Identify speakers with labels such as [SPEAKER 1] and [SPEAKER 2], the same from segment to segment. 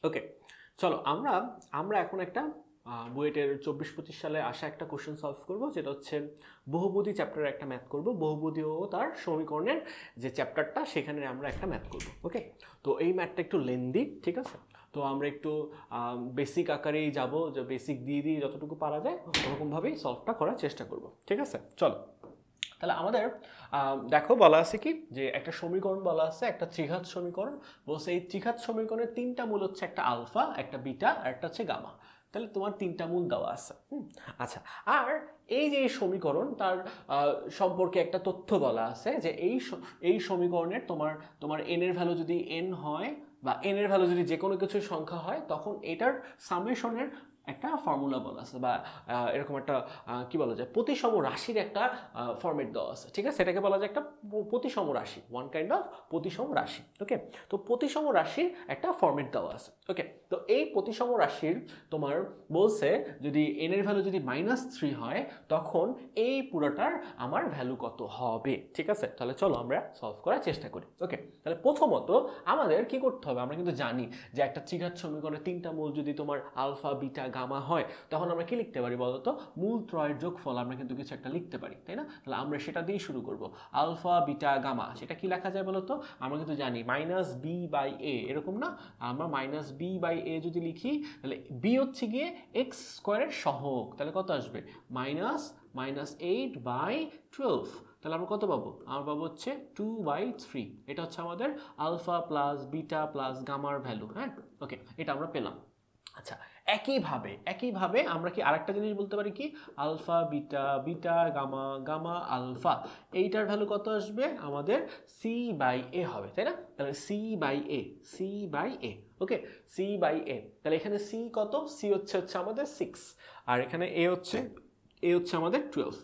[SPEAKER 1] ওকে, চলো আমরা আমরা এখন একটা বুয়েটের 24-25 সালে আসা একটা কোশ্চেন সলভ করব, যেটা হচ্ছে বহুপদী চ্যাপ্টারের একটা ম্যাথ করব। বহুপদী ও তার সমীকরণের যে চ্যাপ্টারটা, সেখানে আমরা একটা ম্যাথ করব। ওকে, তো এই ম্যাথটা একটু লেন্দি, ঠিক আছে? তো আমরা একটু বেসিক আকারেই যাব, যে বেসিক দিয়ে দিয়ে যতটুকু পারা যায় ওরকমভাবেই সলভটা করার চেষ্টা করব, ঠিক আছে? চলো, তাহলে আমাদের দেখো বলা আছে কি, যে একটা সমীকরণ বলা আছে, একটা ত্রিঘাত সমীকরণ বলছে। এই ত্রিঘাত সমীকরণের তিনটা মূল হচ্ছে, একটা আলফা, একটা বিটা আর একটা হচ্ছে গামা। তাহলে তোমার তিনটা মূল দেওয়া আছে। আচ্ছা, আর এই যে এই সমীকরণ, তার সম্পর্কে একটা তথ্য বলা আছে, যে এই সমীকরণের তোমার তোমার এন এর ভ্যালু যদি এন হয়, বা এন এর ভ্যালু যদি যে কোনো কিছুর সংখ্যা হয়, তখন এটার সামেশনের একটা ফর্মুলা বলা আছে, বা এরকম একটা কি বলা যায়, প্রতিসম রাশির একটা ফর্মেট দেওয়া আছে, ঠিক আছে? এটাকে বলা যায় একটা প্রতিসম রাশি, ওয়ান কাইন্ড অফ প্রতিসম রাশি। ওকে, তো প্রতিসম রাশির একটা ফর্মেট দেওয়া আছে। ওকে, তো এই প্রতিসম রাশির তোমার বলছে, যদি এন এর ভ্যালু যদি -3 হয়, তখন এই পুরোটার আমার ভ্যালু কত হবে, ঠিক আছে? তাহলে চলো আমরা সলভ করার চেষ্টা করি। ওকে, তাহলে প্রথমত আমাদের কি করতে হবে, আমরা কিন্তু জানি যে একটা ত্রিঘাত সমীকরণে তিনটা মূল যদি তোমার আলফা, বিটা, গামা হয়, তখন আমরা কি লিখতে পারি বলতো? মূল ত্রয়ের যোগফল আমরা কিন্তু কিছু একটা লিখতে পারি, তাই না? তাহলে আমরা সেটা দিয়েই শুরু করব। আলফা, বিটা, গামা, সেটা কি লেখা যায় বলতো? আমরা কিন্তু জানি -b/a, এরকম না? আমরা -b/a যদি লিখি, তাহলে b হচ্ছে গিয়ে x² সহগ, তাহলে কত আসবে? -8/12। তাহলে আমরা কত পাবো? আমরা পাবো হচ্ছে 2/3। এটা হচ্ছে আমাদের আলফা প্লাস বিটা প্লাস গামার ভ্যালু। হ্যাঁ, ওকে, এটা আমরা পেলাম। আচ্ছা, একইভাবে আমরা কি আরেকটা জিনিস বলতে পারি, কি alpha beta, beta gamma, gamma alpha, এইটার ভ্যালু কত আসবে? আমাদের c/a হবে, তাই না? তাহলে c/a, ওকে, c/a। তাহলে এখানে c কত? c হচ্ছে আমাদের 6, আর এখানে a হচ্ছে আমাদের 12,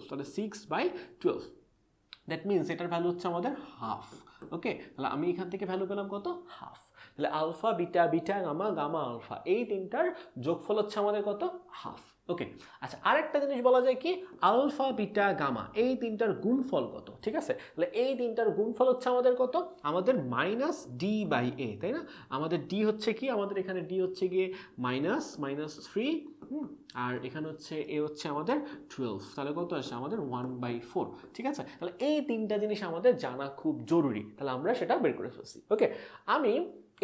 [SPEAKER 1] তাহলে 6/12। দ্যাট মিনস এটার ভ্যালু হচ্ছে আমাদের হাফ। ওকে, তাহলে আমি এখান থেকে ভ্যালু পেলাম কত? হাফ। তাহলে alpha, beta, beta gamma, gamma alpha, এই তিনটার যোগফল হচ্ছে আমাদের কত? হাফ। ওকে, আচ্ছা, আরেকটা জিনিস বলা যায় কি, আলফা, বিটা, গামা, এই তিনটার গুণফল কত, ঠিক আছে? তাহলে এই তিনটার গুণফল হচ্ছে আমাদের কত? আমাদের -d/a, তাই না? আমাদের d হচ্ছে কি, আমাদের এখানে d হচ্ছে গিয়ে -3, আর এখানে হচ্ছে এ হচ্ছে আমাদের 12, তাহলে কত আসে আমাদের? 1/4, ঠিক আছে? তাহলে এই তিনটা জিনিস আমাদের জানা খুব জরুরি, তাহলে আমরা সেটা বের করে ফেলছি। ওকে, আমি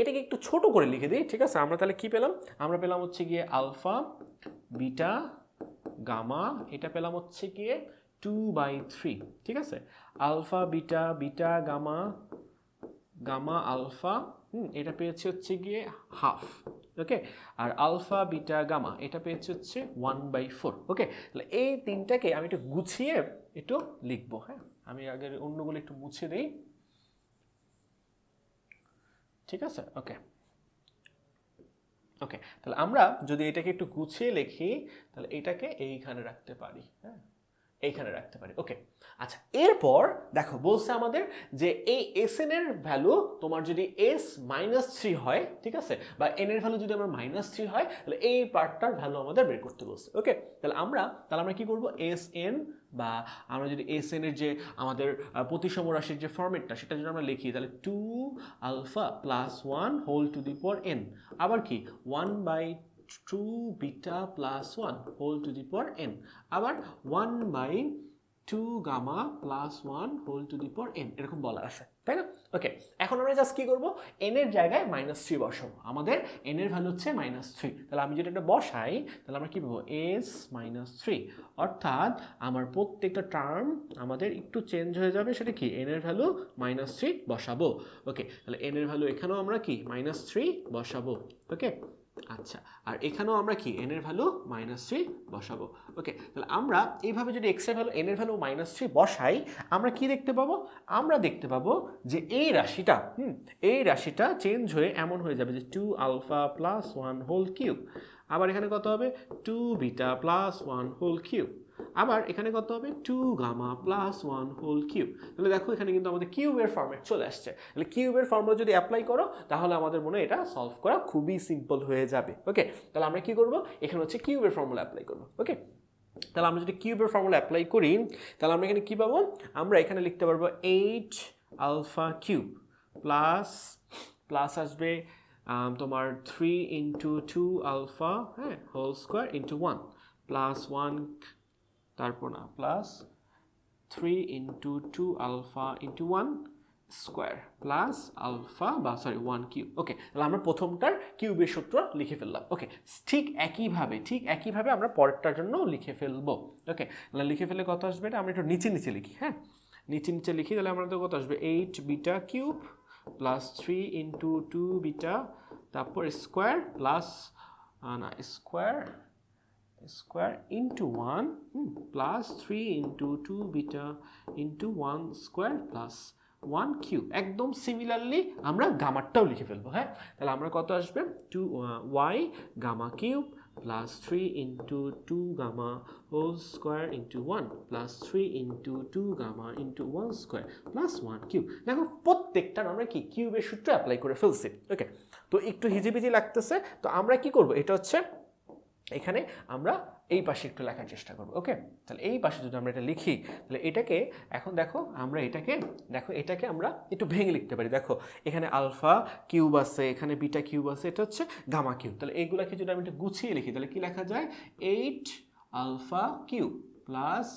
[SPEAKER 1] এটাকে একটু ছোট করে লিখে দিই, ঠিক আছে? আমরা তাহলে কি পেলাম? আমরা পেলাম হচ্ছে গিয়ে আলফা, বিটা, গামা, এটা পেলাম হচ্ছে গিয়ে 2/3, ঠিক আছে? Alpha, beta, beta gamma, gamma alpha, এটা পেয়েছে হচ্ছে গিয়ে হাফ। ওকে, আর আলফা, বিটা, গামা, এটা পেয়েছে হচ্ছে 1/4। ওকে, তাহলে এই তিনটাকে আমি একটু গুছিয়ে একটু লিখবো। হ্যাঁ, আমি আগের অন্যগুলো একটু মুছে দিই, ঠিক আছে? ওকে, ওকে, তাহলে আমরা যদি এটাকে একটু গুছিয়ে লিখি, তাহলে এটাকে এইখানে রাখতে পারি। হ্যাঁ, এইখানে রাখতে পারি। ওকে, আচ্ছা, এরপর দেখো বলছে আমাদের যে এই এসএন এর ভ্যালু তোমার যদি s-3 হয়, ঠিক আছে, বা এন এর ভ্যালু যদি আমার -3 হয়, তাহলে এই পার্টটার ভ্যালু আমাদের বের করতে বলছে। ওকে, তাহলে আমরা কি করব? এসএন, বা আমরা যদি এসএন এর যে আমাদের প্রতিসম রাশির যে ফরম্যাটটা, সেটা যদি আমরা লিখি, তাহলে 2 alpha plus 1 whole to the power n, আবার কি 1/2 beta plus 1 whole to the power n, আবার 1/2 gamma plus 1 whole to the power n, এরকম বলা আছে, তাই না? ওকে, এখন আমরা জাস্ট কি করব? n এর জায়গায় -3 বসাবো। আমাদের n এর ভ্যালু হচ্ছে -3, তাহলে আমি যদি এটা বসাই, তাহলে আমরা কি পাবো? s-3, অর্থাৎ আমার প্রত্যেকটা টার্ম আমাদের একটু চেঞ্জ হয়ে যাবে। সেটা কি? n এর ভ্যালু -3 বসাবো। ওকে, তাহলে n এর ভ্যালু এখানেও আমরা কি -3 বসাবো। ওকে, আচ্ছা, আর এখানেও আমরা কি n এর ভ্যালু -3 বসাবো। ওকে, তাহলে আমরা এইভাবে যদি x এর ভ্যালু, n এর ভ্যালু -3 বসাই, আমরা কি দেখতে পাবো? আমরা দেখতে পাবো যে এই রাশিটা চেঞ্জ হয়ে এমন হয়ে যাবে যে 2 আলফা প্লাস 1 হোল কিউব, আবার এখানে কত হবে? 2 বিটা প্লাস 1 হোল কিউব, আবার এখানে কত হবে? 2 গামা প্লাস 1 হোল কিউব। তাহলে দেখো এখানে কিন্তু আমাদের কিউবের ফর্মেট চলে আসছে। তাহলে কিউবের ফর্মুলা যদি অ্যাপ্লাই করো, তাহলে আমাদের মনে হয় এটা সলভ করা খুবই সিম্পল হয়ে যাবে। ওকে, তাহলে আমরা কি করব? এখানে হচ্ছে কিউবের ফর্মুলা অ্যাপ্লাই করব। ওকে, তাহলে আমরা যদি কিউবের ফর্মুলা অ্যাপ্লাই করি, তাহলে আমরা এখানে কি পাবো? আমরা এখানে লিখতে পারবো 8 আলফা কিউব প্লাস আসবে তোমার 3 ইন্টু 2 আলফা, হ্যাঁ, হোল স্কোয়ার ইন্টু 1 প্লাস 1, তারপর না plus 3 into 2 alpha into 1 square plus alpha বা সরি 1 কিউব। ওকে, তাহলে আমরা প্রথমটার কিউবের সূত্র লিখে ফেললাম। ওকে, ঠিক একইভাবে আমরা পরেরটার জন্য লিখে ফেলবো। ওকে, তাহলে লিখে ফেলে কত আসবে এটা আমরা একটু নিচে নিচে লিখি। হ্যাঁ, নিচে লিখি, তাহলে আমাদের কত আসবে 8 beta cube plus 3 into 2 beta, তারপর square plus square into 1 plus 3 into 2 beta into 1 square plus 1 cube. একদম সিমিলারলি আমরা গামারটাও লিখে ফেলবো। হ্যাঁ, তাহলে আমরা কত আসবে 2 Y gamma cube plus 3 into 2 gamma whole square into 1 plus 3 into 2 gamma into 1 square plus 1 cube. দেখো প্রত্যেকটার আমরা কি কিউবের সূত্র অ্যাপ্লাই করে ফেলছি। ওকে, তো একটু হিজিবিজি লাগতেছে, তো আমরা কি করব, এটা হচ্ছে এখানে আমরা এই পাশে একটু লেখার চেষ্টা করব। ওকে, তাহলে এই পাশে যদি আমরা এটা লিখি, তাহলে এটাকে এখন দেখো আমরা এটাকে আমরা একটু ভেঙে লিখতে পারি। দেখো এখানে আলফা কিউব আছে, এখানে বিটা কিউব আছে, এটা হচ্ছে গামা কিউব। তাহলে এইগুলাকে যদি আমি একটু গুছিয়ে লিখি তাহলে কি লেখা যায় 8 alpha cube plus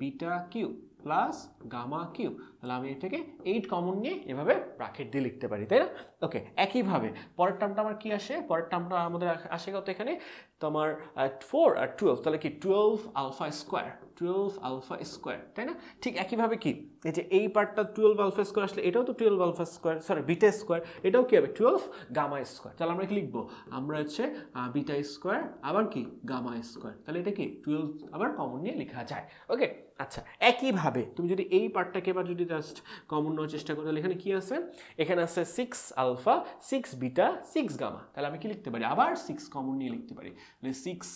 [SPEAKER 1] beta cube plus gamma cube. তাহলে আমি এটাকে 8 কমন নিয়ে এভাবে ব্র্যাকেট দিয়ে লিখতে পারি, তাই না? ওকে, একইভাবে পরের টার্মটা আমার কি আসে, পরের টার্মটা আমাদের আসে কত এখানে তোমার 4 আর 12, তাহলে কি 12 আলফা স্কোয়ার, তাই না? ঠিক একইভাবে কি এই যে এই পার্টটা 12 আলফা স্কোয়ার আসলে এটাও তো 12 alpha square, sorry beta square, এটাও কি হবে 12 গামা স্কোয়ার। তাহলে আমরা কি লিখবো, আমরা হচ্ছে বিটা স্কোয়ার আবার কি গামা স্কোয়ার, তাহলে এটা কি 12 আবার কমন নিয়ে লেখা যায়। ওকে, আচ্ছা, একইভাবে তুমি যদি এই পার্টটাকে এবার যদি জাস্ট কমন নেওয়ার চেষ্টা করো, তাহলে এখানে কি আছে, এখানে আছে 6 আলফা 6 বিটা 6 গামা। তাহলে আমি কি লিখতে পারি, আবার 6 কমন নিয়ে লিখতে পারি, তাহলে 6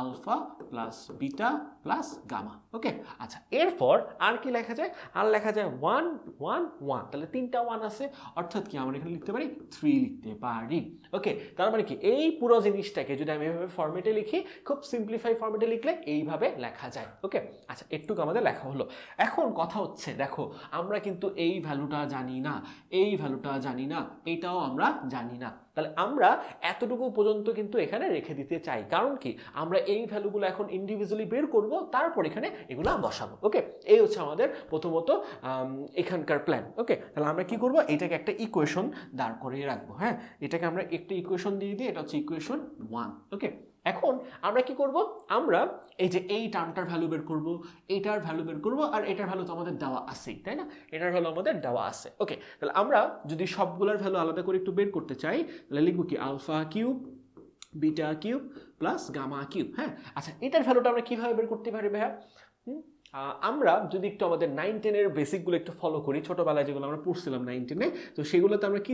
[SPEAKER 1] alpha plus beta plus gamma. Okay, আচ্ছা, এরপর আর কি লেখা যায়, আর লেখা যায় 1 1 1, তাহলে 3টা 1 আছে, অর্থাৎ কি আমরা এখানে লিখতে পারি 3 লিখতে পারি। ওকে, তার মানে কি এই পুরো জিনিসটাকে যদি আমি এভাবে ফর্মেটে লিখি, খুব সিম্পলিফাই ফর্মেটে লিখলে এইভাবে লেখা যায়। ওকে, আচ্ছা, একটুকু আমাদের লেখা হলো। এখন কথা হচ্ছে দেখো আমরা কিন্তু এই ভ্যালুটা জানি না, এই ভ্যালুটা জানি না, এটাও আমরা জানি না, তাহলে আমরা এতটুকু পর্যন্ত কিন্তু এখানে রেখে দিতে চাই। কারণ কি আমরা এই ভ্যালুগুলো এখন ইন্ডিভিজুয়ালি বের করব, তারপর এখানে এগুলো বসাবো। ওকে, এই হচ্ছে আমাদের প্রথমত এখানকার প্ল্যান। ওকে, তাহলে আমরা কি করব, এটাকে একটা ইকুয়েশন দাঁড় করিয়ে রাখবো। হ্যাঁ, এটাকে আমরা একটা ইকুয়েশন দিয়ে দিই, এটা হচ্ছে ইকুয়েশন 1। ওকে, এখন আমরা কি করব, আমরা এই যে এই টার্মটার ভ্যালু বের করব, এটার ভ্যালু বের করব, আর এটার ভ্যালু তো আমাদের দেওয়া আছেই, তাই না? এটার ভ্যালু আমাদের দেওয়া আছে। ওকে, তাহলে আমরা যদি সবগুলোর ভ্যালু আলাদা করে একটু বের করতে চাই, তাহলে লিখবো কি alpha cube beta cube plus gamma cube. হ্যাঁ, আচ্ছা, এটার ভ্যালুটা আমরা কিভাবে বের করতে পারি ভাইয়া? আমরা যদি একটু আমাদের 9-10-এর বেসিকগুলো একটু ফলো করি, ছোটোবেলায় যেগুলো আমরা পড়ছিলাম 9-10-এ, তো সেগুলোতে আমরা কি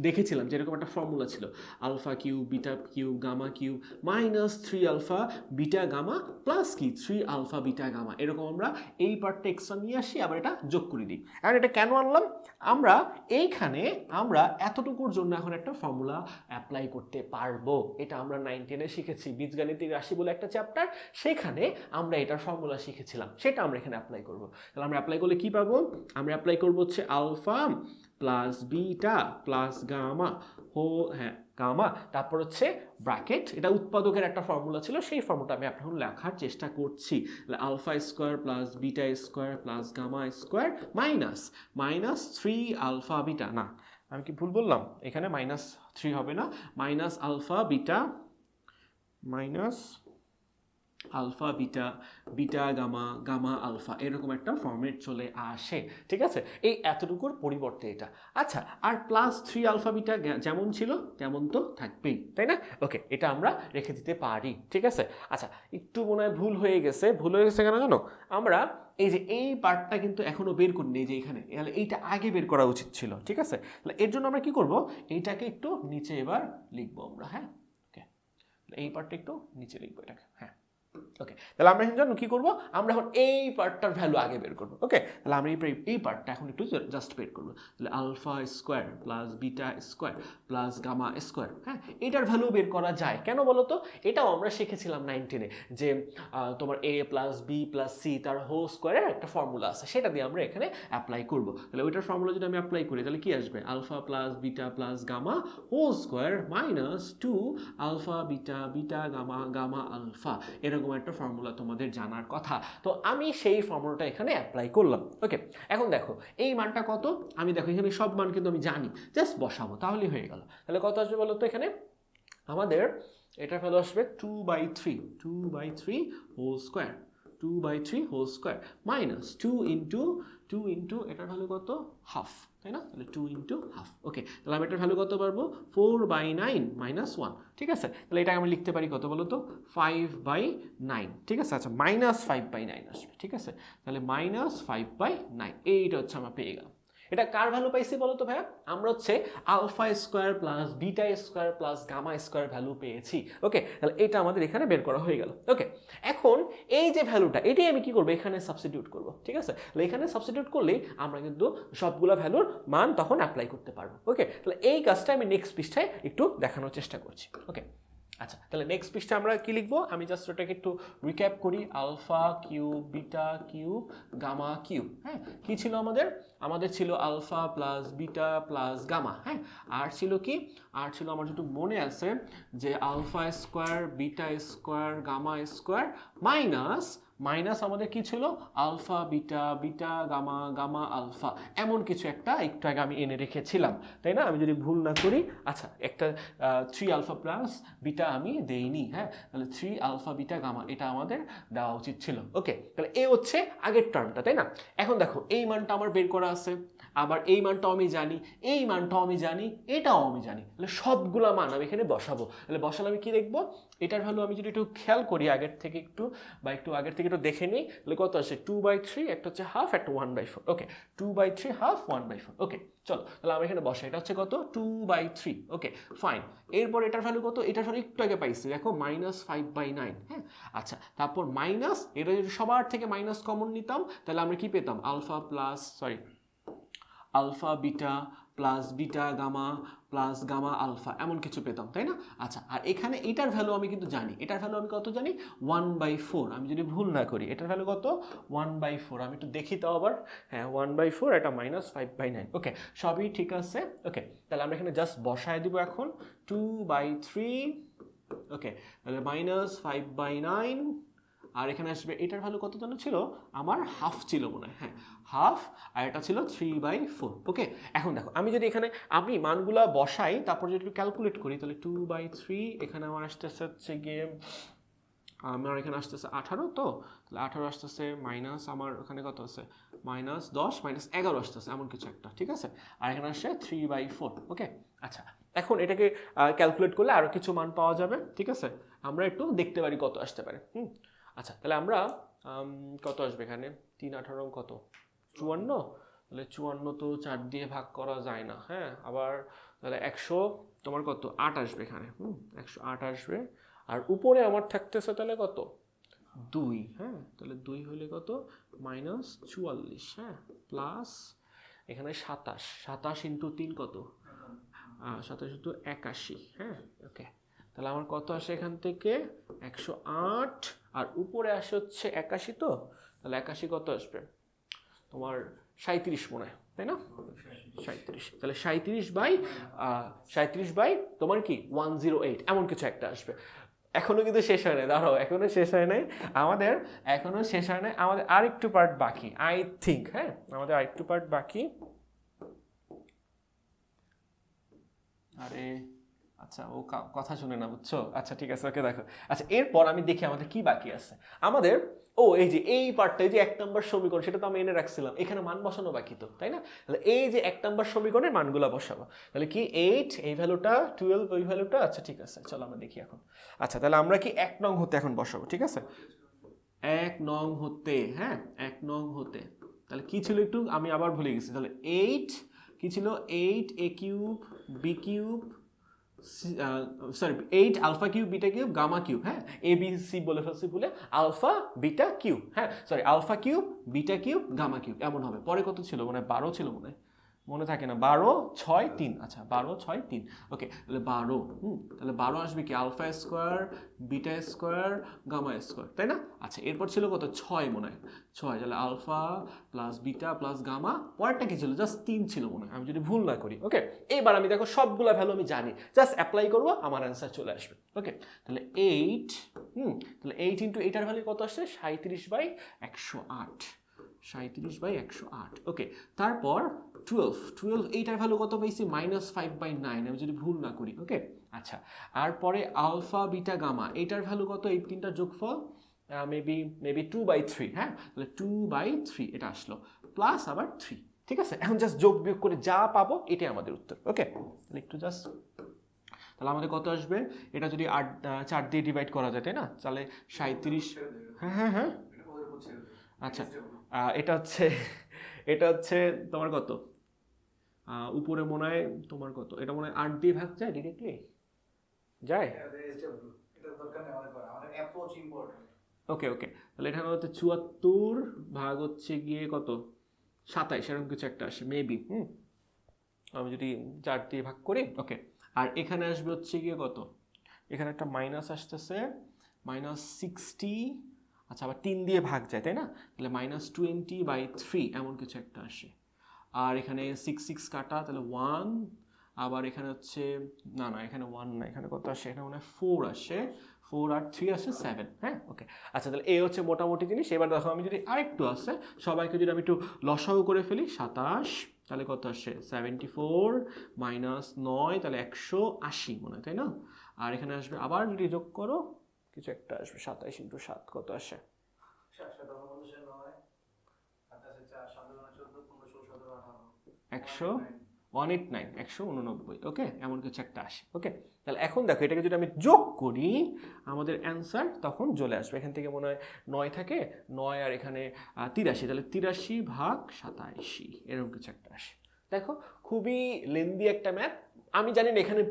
[SPEAKER 1] দেখেছিলাম যে এরকম একটা ফর্মুলা ছিল, alpha cube beta cube gamma cube minus 3 alpha beta gamma plus কি 3 আলফা বিটা গামা। এরকম আমরা এই পার্টটা এক্সট্রা নিয়ে আসি, আবার এটা যোগ করে দিই। আর এটা কেন আনলাম, আমরা এইখানে আমরা এতটুকুর জন্য এখন একটা ফর্মুলা অ্যাপ্লাই করতে পারবো। এটা আমরা 9-10-এ শিখেছি, বীজগাণিতিক রাশি বলে একটা চ্যাপ্টার, সেখানে আমরা এটার ফর্মুলা শিখেছিলাম, সেটা আমরা এখানে অ্যাপ্লাই করব। তাহলে আমরা অ্যাপ্লাই করলে কি পাবো, আমরা অ্যাপ্লাই করব হচ্ছে alpha plus beta plus gamma gamma, তারপর হচ্ছে ব্র্যাকেট, এটা উৎপাদকের একটা ফর্মুলা ছিল, সেই ফর্মুলাটা আমি এখন লেখার চেষ্টা করছি। Alpha square plus beta square plus gamma square minus 3 alpha beta, না আমি কি ভুল বললাম, এখানে -3 হবে না, minus alpha beta minus alpha beta beta gamma gamma alpha, এরকম একটা ফর্মেট চলে আসে। ঠিক আছে, এই এতটুকুর পরিবর্তে এটা। আচ্ছা, আর প্লাস 3 আলফা বিটা যেমন ছিল তেমন তো থাকবেই, তাই না? ওকে, এটা আমরা রেখে দিতে পারি। ঠিক আছে, আচ্ছা, একটু মনে হয় ভুল হয়ে গেছে কেন জানো, আমরা এই যে এই পার্টটা কিন্তু এখনো বের করিনি, এই যে এখানে, এইটা আগে বের করা উচিত ছিল। ঠিক আছে, তাহলে এর জন্য আমরা কি করব, এইটাকে একটু নিচে এবার লিখবো আমরা। হ্যাঁ, ওকে, এই পার্টটা একটু নিচে লিখবো এটাকে। হ্যাঁ, ওকে, তাহলে আমরা এখন জানো কি করবো, আমরা এখন এই পার্টটার ভ্যালু আগে বের করবো। ওকে, তাহলে আমরা এই পার্টটা এখন একটু জাস্ট বের করবো। তাহলে alpha square plus beta square plus gamma square, হ্যাঁ এটার ভ্যালু বের করা যায় কেন বলো তো? এটাও আমরা শিখেছিলাম 9-10-এ যে তোমার a plus B plus C তার হোল স্কোয়ারের একটা ফর্মুলা আছে, সেটা দিয়ে আমরা এখানে অ্যাপ্লাই করবো। তাহলে ওইটার ফর্মুলা যদি আমি অ্যাপ্লাই করি তাহলে কি আসবে, alpha plus beta plus gamma whole square minus 2 alpha beta beta gamma gamma alpha, এরকম একটা ফর্মুলা তোমাদের জানার কথা। তো আমি সেই ফর্মুলাটা এখানে অ্যাপ্লাই করলাম। ওকে, এখন দেখো এই মানটা কত, আমি দেখো এখানে সব মান কিন্তু আমি জানি, জাস্ট বসাবো তাহলেই হয়ে গেল। তাহলে কত আসবে বলো তো, এখানে আমাদের এটার ভ্যালু আসবে 2/3 whole square, 2/3 whole square minus 2 into এটার ভ্যালু কত, হাফ, তাই না? তাহলে 2 ইন্টু হাফ। ওকে, তাহলে আমি এটার ভ্যালু কত পারবো, 4/9 মাইনাস 1, ঠিক আছে? তাহলে এটাকে আমি লিখতে পারি কত বলো তো, 5/9, ঠিক আছে? আচ্ছা মাইনাস 5/9 আসবে, ঠিক আছে? তাহলে মাইনাস 5/9, এইটা হচ্ছে আমরা পেয়ে গেলাম। এটা কার ভ্যালু পাইছি বলো তো ভাইয়া, আমরা হচ্ছে alpha square plus beta square plus gamma square value পেয়েছি। ওকে, তাহলে এটা আমাদের এখানে বের করা হয়ে গেল। ওকে, এখন এই যে ভ্যালুটা এটাই আমি কি করবো, এখানে সাবস্টিটিউট করব, ঠিক আছে? তাহলে এখানে সাবস্টিটিউট করলেই আমরা কিন্তু সবগুলো ভ্যালুর মান তখন অ্যাপ্লাই করতে পারবো। ওকে, তাহলে এই কাজটা আমি নেক্সট পৃষ্ঠায় একটু দেখানোর চেষ্টা করছি। ওকে, আচ্ছা তাহলে নেক্সট পৃষ্ঠা আমরা কি লিখবো, আমি জাস্ট ওটাকে একটু রিক্যাপ করি। Alpha cube beta cube gamma cube, হ্যাঁ কি ছিল আমাদের, আমাদের ছিল alpha plus beta plus gamma, হ্যাঁ আর ছিল কি, আর ছিল আমার যেটুকু মনে আছে যে alpha square beta square gamma square minus minus আমাদের কি ছিল, alpha beta beta gamma gamma alpha, এমন কিছু একটা একটু আগে আমি এনে রেখেছিলাম, তাই না? আমি যদি ভুল না করি, আচ্ছা একটা 3 আলফা প্লাস বিটা আমি দেইনি, হ্যাঁ তাহলে 3 আলফা বিটা গামা এটা আমাদের দেওয়া উচিত ছিল। ওকে, তাহলে এ হচ্ছে আগের টার্মটা, তাই না? এখন দেখো এই মানটা আমার বের করা আছে, আবার এই মানটাও আমি জানি, এই মানটাও আমি জানি, এটাও আমি জানি, তাহলে সবগুলা মান আমি এখানে বসাবো। তাহলে বসালে আমি কি দেখবো, এটার ভ্যালু আমি যদি একটু খেয়াল করি আগের থেকে একটু, বা একটু আগের থেকে একটু দেখে নিই, তাহলে কত আসে 2/3, একটা হচ্ছে হাফ, একটা 1/4। ওকে, 2/3 হাফ 1/4। ওকে চলো তাহলে আমরা এখানে বসাই, এটা হচ্ছে কত 2/3। ওকে ফাইন, এরপর এটার ভ্যালু কত, এটার ভ্যালু একটু আগে পাইছি দেখো মাইনাস 5/9, হ্যাঁ আচ্ছা তারপর মাইনাস, এটা যদি সবার থেকে মাইনাস কমন নিতাম তাহলে আমরা কি পেতাম, alpha beta plus beta gamma plus gamma alpha, এমন কিছু পেতাম, তাই না? আচ্ছা আর এখানে এটার ভ্যালু আমি কিন্তু জানি, এটার ভ্যালু আমি কত জানি, 1/4, আমি যদি ভুল না করি এটার ভ্যালু কত, 1/4, আমি একটু দেখি তো আবার, হ্যাঁ 1/4, এটা মাইনাস 5/9। ওকে সবই ঠিক আছে। ওকে তাহলে আমরা এখানে জাস্ট বসায় দিব এখন 2/3, ওকে তাহলে মাইনাস 5/9, আর এখানে আসবে এটার ভ্যালু কত জানো ছিল, আমার হাফ ছিল মনে হয়, হ্যাঁ হাফ, আর এটা ছিল 3/4। ওকে এখন দেখো আমি যদি এখানে আমি মানগুলা বসাই তারপর যদি একটু ক্যালকুলেট করি তাহলে 2/3, এখানে আমার আসতেছে হচ্ছে গিয়ে, আমার এখানে আসতেছে 18, তো তাহলে 18 আসতেছে মাইনাস আমার ওখানে কত আছে, -10 -11 আসতেছে এমন কিছু একটা, ঠিক আছে? আর এখানে আসছে 3/4। ওকে আচ্ছা এখন এটাকে ক্যালকুলেট করলে আরও কিছু মান পাওয়া যাবে, ঠিক আছে? আমরা একটু দেখতে পারি কত আসতে পারে। আচ্ছা তাহলে আমরা কত আসবে এখানে, 3 18 কত, 54, তাহলে 54 তো 4 দিয়ে ভাগ করা যায় না, হ্যাঁ আবার তাহলে 100 তোমার কত 8 আসবে এখানে, 108 আসবে, আর উপরে আমার থাকতেছে তাহলে কত 2, হ্যাঁ তাহলে 2 হলে কত -44, হ্যাঁ প্লাস এখানে 27 ইন্টু 3 কত, 27 ইন্টু 81, হ্যাঁ ওকে তাহলে আমার কত আসে এখান থেকে 108, আর উপরে আসে হচ্ছে 81, তো তাহলে 81 কত আসবে তোমার 37 মনে হয়, তাই না? 37, তাহলে 37/37 তোমার কি 108 এমন কিছু একটা আসবে। এখনো কিন্তু শেষ হয় নাই, দাঁড়াও এখনো শেষ হয় নাই আমাদের, এখনো শেষ হয় নাই আমাদের, আরেকটু পার্ট বাকি আই থিঙ্ক, হ্যাঁ আমাদের আরেকটু পার্ট বাকি। আরে আচ্ছা ও কথা শুনে না বুঝছো, আচ্ছা ঠিক আছে ওকে দেখো, আচ্ছা এরপর আমি দেখি আমাদের কি বাকি আছে আমাদের, ও এই যে এই পার্টটা, এই যে 1 নম্বর সমীকরণ সেটা তো আমি এনে রাখছিলাম, এখানে মান বসানো বাকি তো, তাই না? তাহলে এই যে 1 নম্বর সমীকরণের মানগুলো বসাবো, তাহলে কি 8 এই ভ্যালুটা, 12 ওই ভ্যালুটা, আচ্ছা ঠিক আছে চলো আমরা দেখি এখন। আচ্ছা তাহলে আমরা কি 1 নং হতে এখন বসাবো, ঠিক আছে? 1 নং হতে, হ্যাঁ 1 নং হতে, তাহলে কি ছিল একটু আমি আবার ভুলে গেছি, তাহলে 8 কি ছিল, 8 a cube B cube sorry 8 alpha cube beta cube gamma cube, হ্যাঁ এ বি সি বলে ফেলছি ভুলে, আলফা বিটা কিউব, হ্যাঁ sorry alpha cube beta cube gamma cube এমন হবে। পরে কত ছিল মনে হয় 12 ছিল মনে থাকে না, 12 6 3, আচ্ছা 12 6 3, ওকে তাহলে 12, তাহলে 12 আসবে কি alpha square beta square gamma square, তাই না? আচ্ছা এরপর ছিল কত 6 মনে হয়, 6, তাহলে alpha plus beta plus gamma, পরেরটা কি ছিল জাস্ট 3 ছিল মনে হয় আমি যদি ভুল না করি, ওকে। এইবার আমি দেখো সবগুলা ভ্যালু আমি জানি, জাস্ট অ্যাপ্লাই করবো আমার অ্যান্সার চলে আসবে, ওকে। তাহলে 8, তাহলে 8 ইন্টু এইটার ভ্যালু কত আসছে 37/108, 37/108, ওকে। তারপর 12 এইটার ভ্যালু কত পাইছি -5/9 আমি যদি ভুল না করি, ওকে। আচ্ছা আর পরে আলফা বিটা গামা এইটার ভ্যালু কত, এই তিনটার যোগফল মেবি 2/3, হ্যাঁ তাহলে 2/3 এটা আসলো, প্লাস আবার 3, ঠিক আছে। এখন জাস্ট যোগ বিয়োগ করে যা পাবো এটাই আমাদের উত্তর, ওকে। তাহলে একটু জাস্ট, তাহলে আমাদের কত আসবে, এটা যদি 4 দিয়ে ডিভাইড করা যায় তাই না, তাহলে 37, হ্যাঁ আচ্ছা এটা হচ্ছে তোমার কত, উপরে মনে হয় তোমার কত, এটা মনে হয় 8 দিয়ে ভাগ যায় ডিরেক্টলি যায়, ওকে ওকে। তাহলে এখানে হচ্ছে 74 ভাগ হচ্ছে গিয়ে কত 27 এরকম কিছু একটা আসে মেবি, আমি যদি 4 দিয়ে ভাগ করি, ওকে। আর এখানে আসবে হচ্ছে গিয়ে কত, এখানে একটা মাইনাস আসতেছে -60, আচ্ছা আবার 3 দিয়ে ভাগ যায় তাই না, তাহলে -20/3 এমন কিছু একটা আসে। আর এখানে 6 কাটা, তাহলে 1, আবার এখানে হচ্ছে না এখানে 1 না, এখানে কত আসে, এখানে মনে হয় 4 আসে, 4 আর 3 আসে 7, হ্যাঁ ওকে। আচ্ছা তাহলে এই হচ্ছে মোটামুটি জিনিস। এবার দেখো আমি যদি আরেকটু আসে সবাইকে যদি আমি একটু লসাগু করে ফেলি, 27, তাহলে কত আসে 74 -9, তাহলে 180 মনে হয় তাই না। আর এখানে আসবে আবার যদি যোগ করো কিছু একটা আসবে, 27 ইন্টু 7 কত আসে 189, ওকে এমন কিছু একটা আসে, ওকে। তাহলে এখন দেখো এটাকে যদি আমি যোগ করি আমাদের অ্যান্সার তখন চলে আসবে, এখান থেকে মনে হয় 9 থাকে, 9 আর এখানে 83, তাহলে 83/87 এরকম কিছু একটা আসে। দেখো খুবই লেন্দি একটা ম্যাথ, আমি জানি না এখানে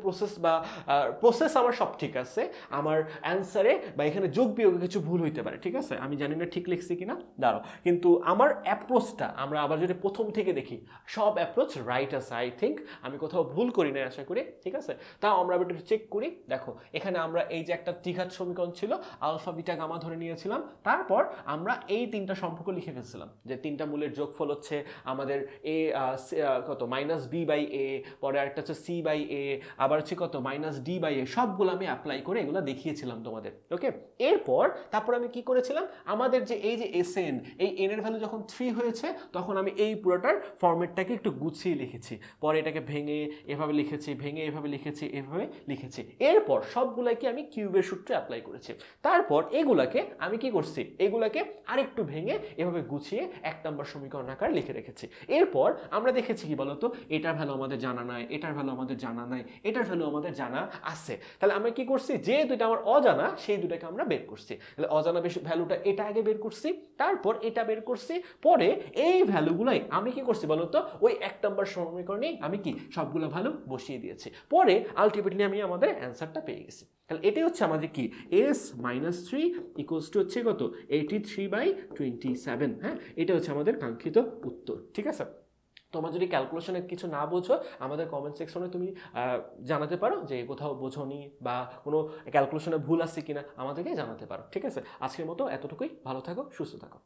[SPEAKER 1] প্রসেস আমার সব ঠিক আছে, আমার অ্যান্সারে বা এখানে যোগ বিয়োগে কিছু ভুল হইতে পারে, ঠিক আছে, আমি জানি না ঠিক লিখছি কিনা, দাঁড়াও, কিন্তু আমার অ্যাপ্রোচটা আমরা আবার যদি প্রথম থেকে দেখি সব অ্যাপ্রোচ রাইট আছে, আই থিঙ্ক আমি কোথাও ভুল করি না আশা করি, ঠিক আছে। তাও আমরা একটু চেক করি, দেখো এখানে আমরা এই যে একটা দ্বিঘাত সমীকরণ ছিল আলফা বিটা গামা ধরে নিয়েছিলাম, তারপর আমরা এই তিনটা সম্পর্ক লিখে ফেলছিলাম যে তিনটা মূলের যোগফল হচ্ছে আমাদের এ কত -b/a, পরে আরেকটা হচ্ছে c/a, আবার হচ্ছে কত -d/a, সবগুলো আমি অ্যাপ্লাই করে এগুলো দেখিয়েছিলাম তোমাদের, ওকে। তারপর আমি কি করেছিলাম, আমাদের যে এই যে এসএন, এই এন এর ভ্যালু যখন 3 হয়েছে তখন আমি এই পুরোটার ফরম্যাটটাকে একটু গুছিয়ে লিখেছি, পরে এটাকে ভেঙে এভাবে লিখেছি, ভেঙে এভাবে লিখেছি, এভাবে লিখেছি, এরপর সবগুলাকে আমি কিউবের সূত্রে অ্যাপ্লাই করেছি। তারপর এগুলাকে আমি কি করছি, এগুলাকে আরেকটু ভেঙে এভাবে গুছিয়ে 1 নম্বর সমীকরণ আকার লিখে রেখেছি। এরপর আমরা দেখেছি কি বলতো, এটার ভ্যালু আমাদের জানা নাই, এটার ভ্যালু আমাদের জানা নাই, এটার ভ্যালু আমাদের জানা আছে, তাহলে আমরা কি করছি, যে দুইটা আমার অজানা সেই দুটাকে আমরা বের করছি, তাহলে অজানা ভ্যালুটা এটা আগে বের করছি, তারপর এটা বের করছি, পরে এই ভ্যালুগুলাই আমি কি করছি বলতো, ওই 1 নম্বর সমীকরণে আমি কি সবগুলো ভ্যালু বসিয়ে দিয়েছি, পরে আলটিমেটলি আমি আমাদের অ্যান্সারটা পেয়ে গেছি। তাহলে এটাই হচ্ছে আমাদের কি s-3 ইকুয়ালস টু হচ্ছে কত 83/27, হ্যাঁ এটা হচ্ছে আমাদের কাঙ্ক্ষিত উত্তর, ঠিক আছে। তোমরা যদি ক্যালকুলেশনে কিছু না বোঝো আমাদের কমেন্ট সেকশনে তুমি জানাতে পারো যে কোথাও বোঝোনি বা কোনো ক্যালকুলেশনে ভুল আছে কিনা আমাদেরকে জানাতে পারো, ঠিক আছে। আজকের মতো এতটুকুই, ভালো থাকো, সুস্থ থাকো।